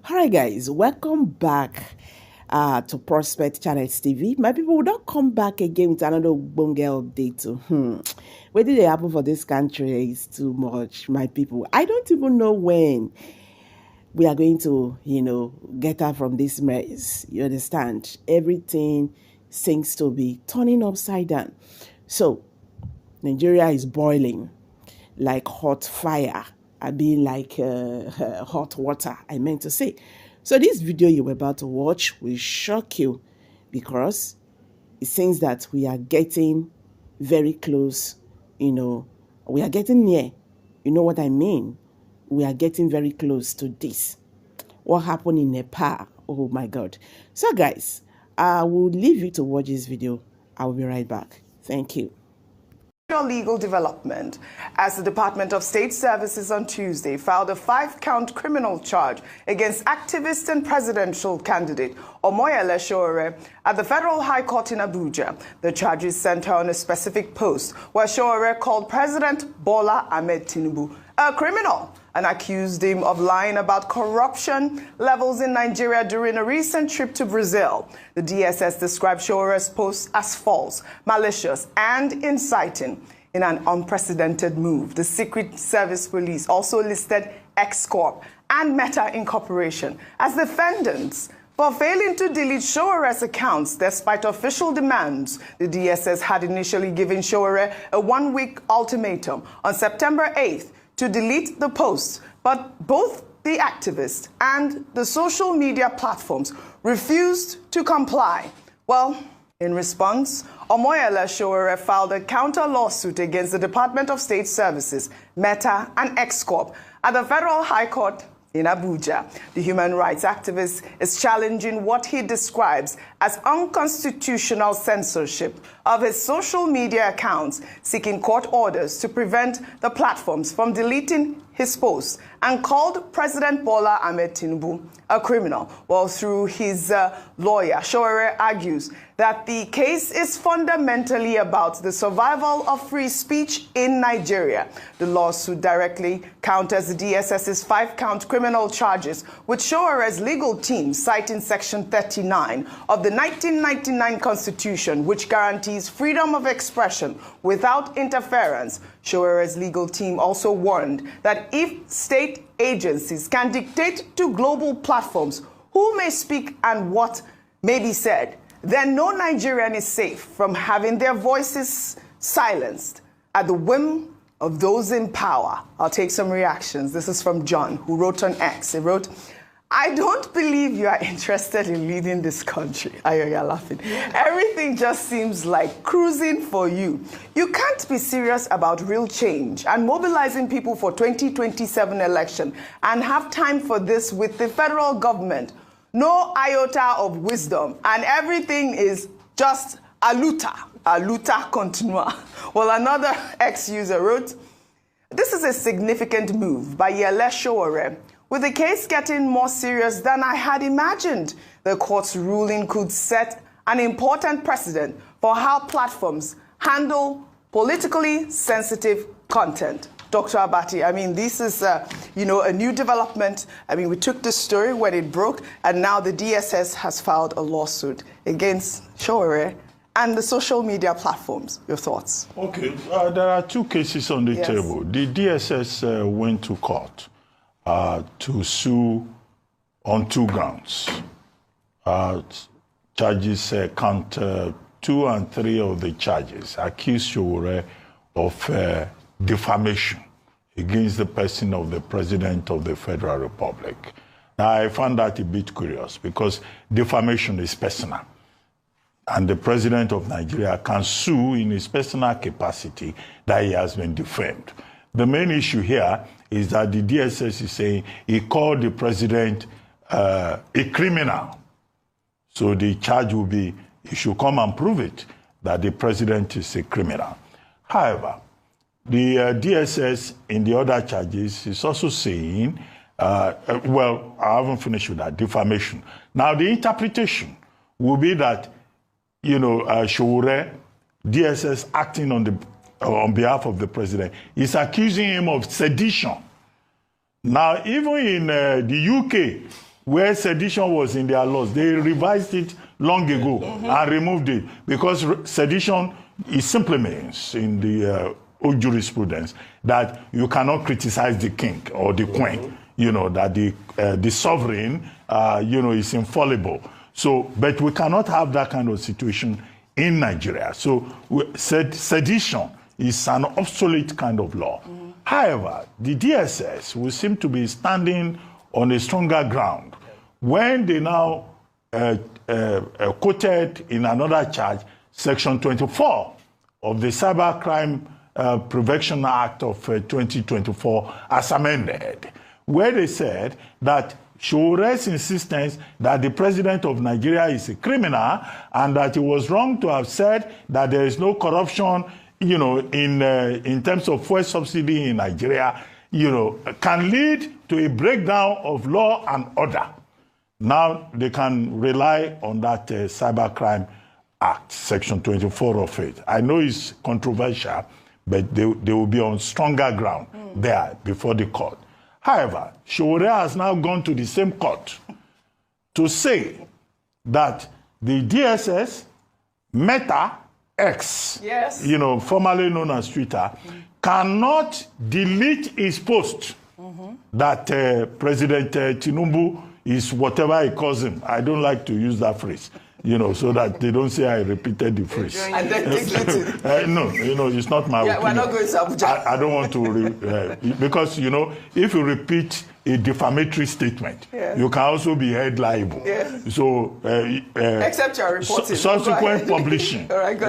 All right, guys, welcome back to Prospect Channels TV. My people will not come back again with another bonge update. What did they happen for this country is too much, my people. I don't even know when we are going to, get out from this mess. You understand? Everything seems to be turning upside down. So, Nigeria is boiling like hot fire. I mean like hot water, I meant to say. So this video you're about to watch will shock you because it seems that we are getting very close, we are getting near. You know what I mean? We are getting very close to this. What happened in Nepal? Oh my God. So guys, I will leave you to watch this video. I will be right back. Thank you. Legal development as the Department of State Services on Tuesday filed a 5-count criminal charge against activist and presidential candidate Omoyele Sowore at the Federal High Court in Abuja. The charges center on a specific post where Sowore called President Bola Ahmed Tinubu a criminal and accused him of lying about corruption levels in Nigeria during a recent trip to Brazil. The DSS described Sowore's post as false, malicious, and inciting. In an unprecedented move, the Secret Service Police also listed X Corp and Meta Incorporation as defendants for failing to delete Sowore's accounts despite official demands. The DSS had initially given Sowore a 1-week ultimatum on September 8th to delete the post, but both the activist and the social media platforms refused to comply. Well, in response, Omoyele Sowore filed a counter-lawsuit against the Department of State Services, Meta, and X Corp at the Federal High Court in Abuja. The human rights activist is challenging what he describes as unconstitutional censorship of his social media accounts, seeking court orders to prevent the platforms from deleting his posts, and called President Bola Ahmed Tinubu a criminal. Well, through his lawyer, Sowore argues that the case is fundamentally about the survival of free speech in Nigeria. The lawsuit directly counters the DSS's 5-count criminal charges, with Sowore's legal team citing Section 39 of the 1999 Constitution, which guarantees freedom of expression without interference. Sowore's legal team also warned that if state agencies can dictate to global platforms who may speak and what may be said, then no Nigerian is safe from having their voices silenced at the whim of those in power. I'll take some reactions. This is from John, who wrote on X. He wrote, "I don't believe you are interested in leading this country." You're laughing. Everything just seems like cruising for you. You can't be serious about real change and mobilizing people for 2027 election and have time for this with the federal government. No iota of wisdom, and everything is just aluta continua. Well, another ex-user wrote, "This is a significant move by Yele Sowore, with the case getting more serious than I had imagined. The court's ruling could set an important precedent for how platforms handle politically sensitive content." Dr. Abati, I mean, this is, a new development. I mean, we took this story when it broke, and now the DSS has filed a lawsuit against Sowore and the social media platforms. Your thoughts? Okay, there are 2 cases on the table. The DSS went to court to sue on 2 grounds. Charges count 2 and 3 of the charges accuse Sowore of defamation against the person of the President of the Federal Republic. Now, I found that a bit curious because defamation is personal, and the President of Nigeria can sue in his personal capacity that he has been defamed. The main issue here is that the DSS is saying he called the President a criminal. So the charge will be, he should come and prove it, that the President is a criminal. However, the DSS in the other charges is also saying, well, I haven't finished with that, defamation. Now, the interpretation will be that, Sowore, DSS acting on behalf of the President, is accusing him of sedition. Now, even in the UK, where sedition was in their laws. They revised it long ago and removed it because sedition, it simply means in the old jurisprudence that you cannot criticize the king or the queen, you know, that the sovereign, you know, is infallible. So, but we cannot have that kind of situation in Nigeria. So sedition is an obsolete kind of law. However, the DSS will seem to be standing on a stronger ground when they now quoted in another charge Section 24 of the Cybercrime Prevention Act of 2024 as amended, where they said that Sowore's insistence that the president of Nigeria is a criminal and that it was wrong to have said that there is no corruption, you know, in terms of fuel subsidy in Nigeria, you know, can lead to a breakdown of law and order. Now they can rely on that Cybercrime Act, Section 24 of it. I know it's controversial, but they will be on stronger ground there before the court. However, Sowore has now gone to the same court to say that the DSS, Meta, X, yes, you know, formerly known as Twitter, cannot delete his post that President Tinubu is whatever he calls him. I don't like to use that phrase, you know, so that they don't say I repeated the phrase. And then no, you know, it's not my opinion. We're not going to Abuja. I don't want to, because, you know, if you repeat a defamatory statement, you can also be held liable. So, except you're reporting. Subsequent publishing,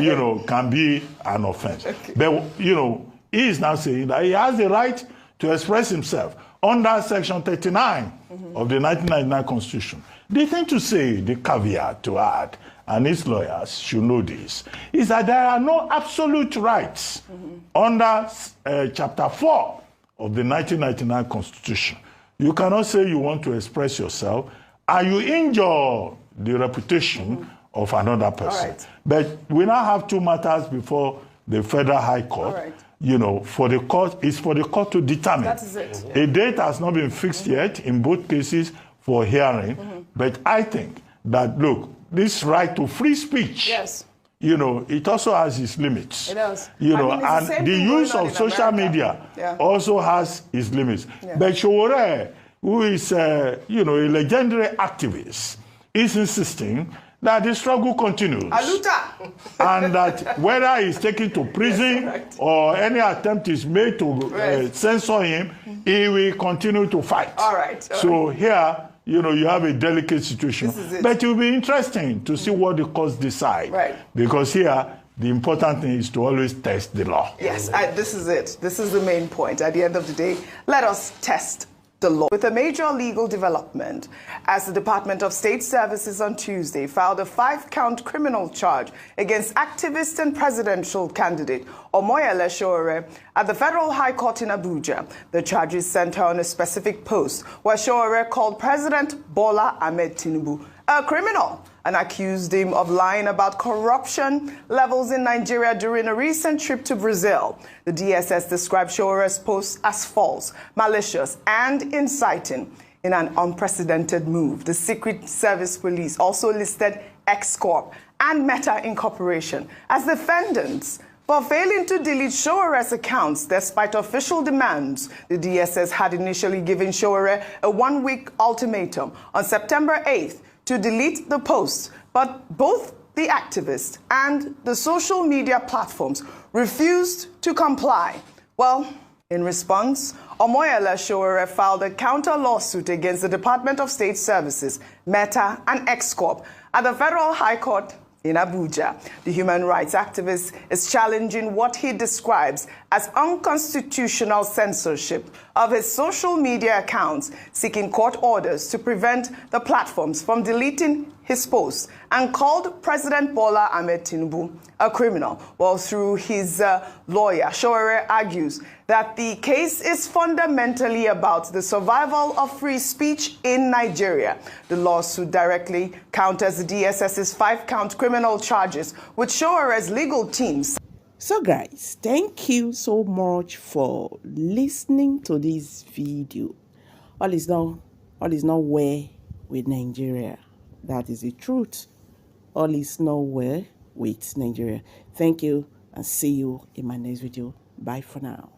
you know, can be an offense. But, you know, he is now saying that he has the right to express himself under Section 39 of the 1999 Constitution. The thing to say, the caveat to add, and his lawyers should know this, is that there are no absolute rights under Chapter 4 of the 1999 Constitution. You cannot say you want to express yourself and you injure the reputation of another person. But we now have two matters before the Federal High Court. You know, for the court, it's for the court to determine. That is it. A date has not been fixed yet in both cases for hearing, but I think that, look, this right to free speech, you know, it also has its limits. It does. You know, and the use of social media also has its limits. But Sowore, who is, you know, a legendary activist, is insisting that the struggle continues. And that whether he's taken to prison or any attempt is made to censor him, he will continue to fight. So here, you know, you have a delicate situation. But it will be interesting to see what the courts decide. Because here, the important thing is to always test the law. Yes, this is it. This is the main point. At the end of the day, let us test the law. With a major legal development, as the Department of State Services on Tuesday filed a 5-count criminal charge against activist and presidential candidate Omoyele Sowore at the Federal High Court in Abuja. The charges center on a specific post where Sowore called President Bola Ahmed Tinubu a criminal and accused him of lying about corruption levels in Nigeria during a recent trip to Brazil. The DSS described Sowore's post as false, malicious, and inciting in an unprecedented move. The Secret Service Police also listed X Corp and Meta Incorporation as defendants for failing to delete Sowore's accounts despite official demands. The DSS had initially given Sowore a 1-week ultimatum on September 8th to delete the post, but both the activists and the social media platforms refused to comply. Well, in response, Omoyele Sowore filed a counter lawsuit against the Department of State Services, Meta, and X Corp at the Federal High Court in Abuja. The human rights activist is challenging what he describes as unconstitutional censorship of his social media accounts, seeking court orders to prevent the platforms from deleting his posts, and called President Bola Ahmed Tinubu a criminal. Well, through his lawyer, Sowore argues that the case is fundamentally about the survival of free speech in Nigeria. The lawsuit directly counters the DSS's 5-count criminal charges, with Sowore's legal teams. So guys, thank you so much for listening to this video. All is not where with Nigeria. That is the truth. All is nowhere with Nigeria. Thank you and see you in my next video. Bye for now.